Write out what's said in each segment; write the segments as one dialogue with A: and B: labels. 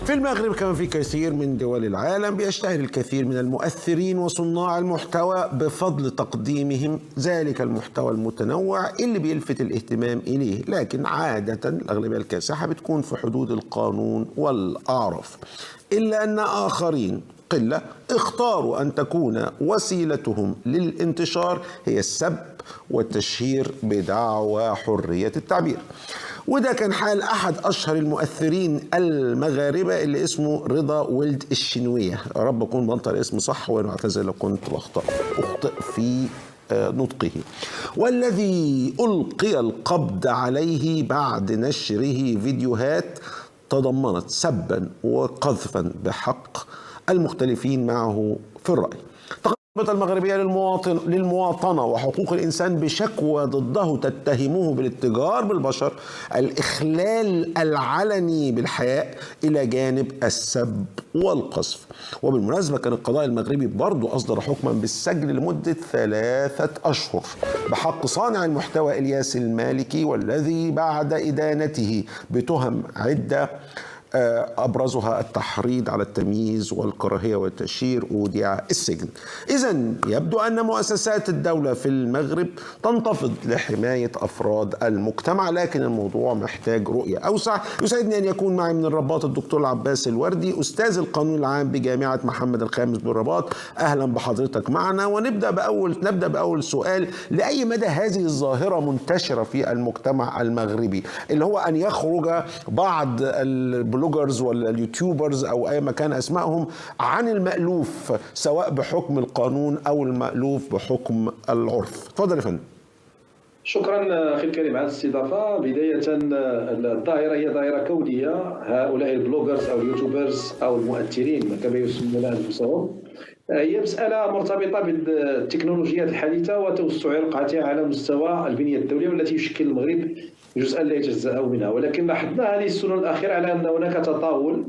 A: في المغرب كما في كثير من دول العالم بيشتهر الكثير من المؤثرين وصناع المحتوى بفضل تقديمهم ذلك المحتوى المتنوع اللي بيلفت الاهتمام إليه، لكن عادة الأغلبية الكاسحة بتكون في حدود القانون والأعراف، إلا أن آخرين قلة اختاروا أن تكون وسيلتهم للانتشار هي السب والتشهير بدعوى حرية التعبير. وده كان حال أحد أشهر المؤثرين المغاربة اللي اسمه رضا ولد الشنوية. يا رب أكون بنطق الاسم صح وأنا أعتذر لو كنت أخطئ في نطقه، والذي ألقي القبض عليه بعد نشره فيديوهات تضمنت سبا وقذفا بحق المختلفين معه في الرأي. النقابة المغربية للمواطنة وحقوق الإنسان بشكوى ضده تتهمه بالاتجار بالبشر، الإخلال العلني بالحياء إلى جانب السب والقذف. وبالمناسبة كان القضاء المغربي برضو أصدر حكما بالسجن لمدة 3 أشهر بحق صانع المحتوى إلياس المالكي، والذي بعد إدانته بتهم عدة أبرزها التحريض على التمييز والكراهية والتشهير أوديع السجن. إذن يبدو أن مؤسسات الدولة في المغرب تنتفض لحماية أفراد المجتمع، لكن الموضوع محتاج رؤية أوسع. يسعدني أن يكون معي من الرباط الدكتور العباس الوردي، أستاذ القانون العام بجامعة محمد الخامس بالرباط. أهلا بحضرتك معنا، ونبدأ بأول سؤال. لأي مدى هذه الظاهرة منتشرة في المجتمع المغربي، اللي هو أن يخرج بعض البلوجرز ولا اليوتيوبرز او اي مكان اسمائهم عن المألوف، سواء بحكم القانون او المألوف بحكم العرف؟ تفضل يا فندم.
B: شكرا اخي الكريم على الاستضافه. بدايه الظاهره هي ظاهره كونيه، هؤلاء البلوجرز او اليوتيوبرز او المؤثرين كما يسمون انفسهم، هي مساله مرتبطه بالتكنولوجيات الحديثه وتوسع رقعتها على مستوى البنيه الدوليه، والتي يشكل المغرب جزءا لا يتجزا منها. ولكن لاحظنا هذه السنن الاخيره على ان هناك تطاول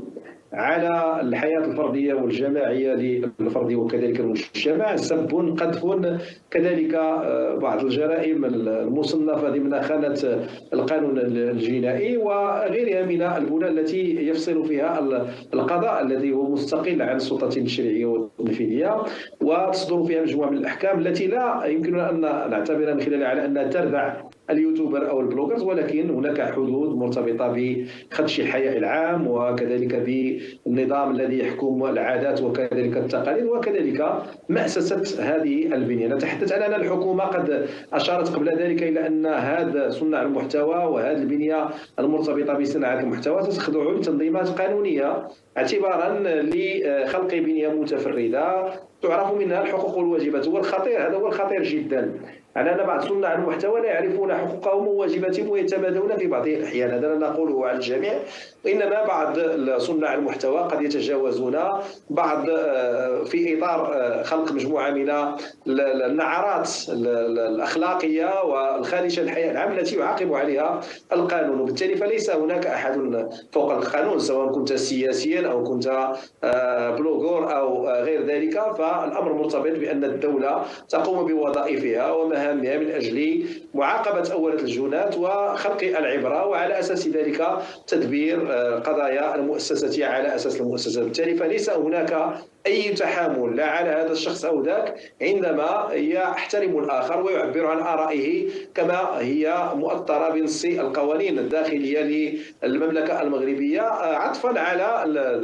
B: على الحياه الفرديه والجماعيه للفرد وكذلك المجتمع، سب قذف، كذلك بعض الجرائم المصنفه ضمن خانه القانون الجنائي وغيرها من البنى التي يفصل فيها القضاء الذي هو مستقل عن السلطه التشريعيه والتنفيذيه، وتصدر فيها مجموعه من الاحكام التي لا يمكننا ان نعتبر من خلالها على انها تردع اليوتيوبر او البلوجرز، ولكن هناك حدود مرتبطه بخدش الحياء العام وكذلك بالنظام الذي يحكم العادات وكذلك التقاليد وكذلك مأسسة هذه البنية. نتحدث عن أن الحكومة قد أشارت قبل ذلك إلى أن هذا صناع المحتوى وهذه البنية المرتبطة بصناعة المحتوى تخضع لتنظيمات قانونية اعتبارا لخلق بنية متفردة تعرف منها الحقوق والواجبات. هذا هو الخطير جدا، على أن بعض صناع المحتوى لا يعرفون حقوقهم وواجباتهم ويتمادون في بعض الأحيان. هذا لا نقوله على الجميع، وإنما بعض صناع المحتوى قد يتجاوزون بعض في إطار خلق مجموعة من النعرات الأخلاقية والخارجة للحياة العامة التي يعاقب عليها القانون. وبالتالي فليس هناك أحد فوق القانون، سواء كنت سياسيا أو كنت بلوغور أو غير ذلك. فالأمر مرتبط بأن الدولة تقوم بوظائفها ومهامها من أجل معاقبة أولة الجنات وخلق العبرة، وعلى أساس ذلك تدبير قضايا المؤسسة على أساس المؤسسة. بالتالي فليس هناك أي تحامل لا على هذا الشخص أو ذاك عندما يحترم الآخر ويعبر عن آرائه كما هي مؤطرة بنص القوانين الداخلية للمملكة المغربية، عطفا على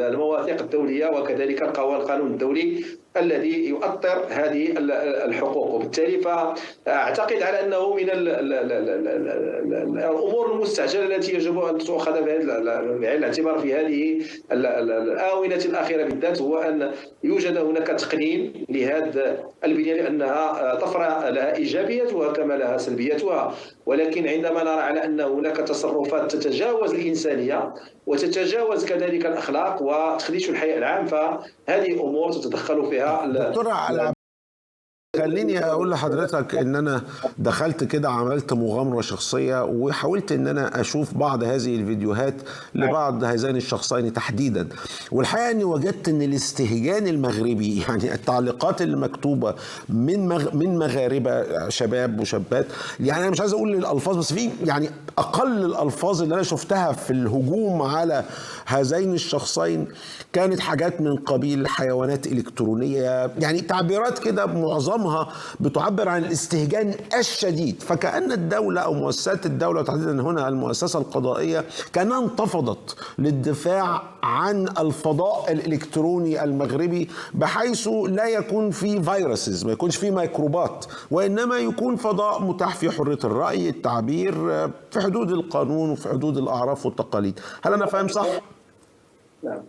B: المواثيق الدولية وكذلك القانون الدولي الذي يؤطر هذه الحقوق. وبالتالي فأعتقد على أنه من الأمور المستعجلة التي يجب أن تؤخذ بعين الاعتبار في هذه الآونة الأخيرة بالذات، هو أن يوجد هناك تقنين لهذه البنية، لأنها طفرة لها إيجابياتها كما لها سلبياتها. ولكن عندما نرى على أن هناك تصرفات تتجاوز الإنسانية وتتجاوز كذلك الأخلاق وتخديش الحياء العام، فهذه أمور تتدخل فيها
A: دكتور خليني اقول لحضرتك ان انا دخلت كده عملت مغامره شخصيه وحاولت ان انا اشوف بعض هذه الفيديوهات لبعض هذين الشخصين تحديدا، والحقيقه اني وجدت ان الاستهجان المغربي يعني التعليقات اللي مكتوبه من مغاربه شباب وشابات، يعني انا مش عايز اقول الالفاظ بس في يعني اقل الالفاظ اللي انا شفتها في الهجوم على هذين الشخصين كانت حاجات من قبيل حيوانات إلكترونية، يعني تعبيرات كده معظمها بتعبر عن الاستهجان الشديد. فكأن الدولة أو مؤسسات الدولة وتحديدا هنا المؤسسة القضائية كأنها انتفضت للدفاع عن الفضاء الإلكتروني المغربي، بحيث لا يكون فيه فيروسز، ما يكونش فيه ميكروبات، وإنما يكون فضاء متاح فيه حرية الرأي، التعبير في حدود القانون وفي حدود الأعراف والتقاليد. هل أنا فاهم صح؟
B: نعم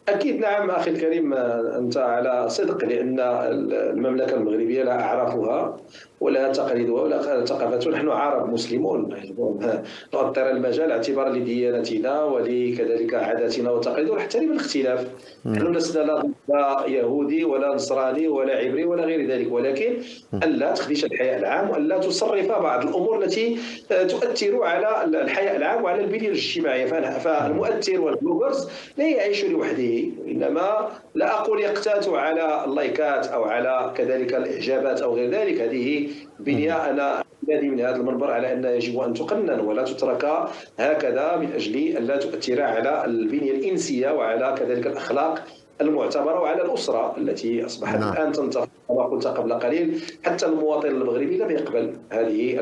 B: أكيد نعم أخي الكريم، أنت على صدق، لأن المملكة المغربية لها أعرافها ولها تقاليدها ولها ثقافتها. نحن عرب مسلمون، نؤطر المجال اعتبارا لديانتنا ولكذلك عاداتنا وتقاليدنا ونحترم الاختلاف. نحن لسنا لا يهودي ولا نصراني ولا عبري ولا غير ذلك، ولكن ألا تخدش الحياء العام وألا تصرف بعض الأمور التي تؤثر على الحياء العام وعلى البنية الاجتماعية. فالمؤثر والبلوغرز لا يعيش لوحده، إنما لا أقول يقتات على اللايكات أو على كذلك الإعجابات أو غير ذلك. هذه بنية أنا أنادي من هذا المنبر على أن يجب أن تقنن ولا تترك هكذا من أجل أن لا تؤثر على البنية الإنسية وعلى كذلك الأخلاق المعتبرة وعلى الأسرة التي أصبحت الآن تنتفض. كما قلت قبل قليل حتى المواطن المغربي لم يقبل هذه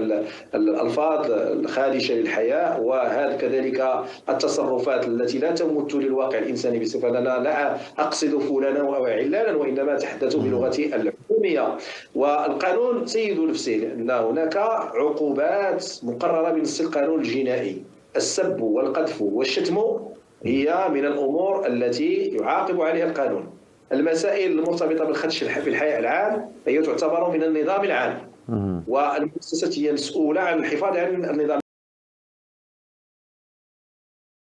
B: الألفاظ الخادشة للحياة وهذا كذلك التصرفات التي لا تمت للواقع الإنساني بصفة. أنا لا أقصد فلانا أو علانا، وإنما أتحدث بلغة الحكومية والقانون سيد نفسه، لأن هناك عقوبات مقررة بنص القانون الجنائي. السب والقذف والشتم هي من الأمور التي يعاقب عليها القانون. المسائل المرتبطة بالخدش في الحياء العام هي تعتبر من النظام العام، والمؤسسة هي مسؤولة عن الحفاظ على النظام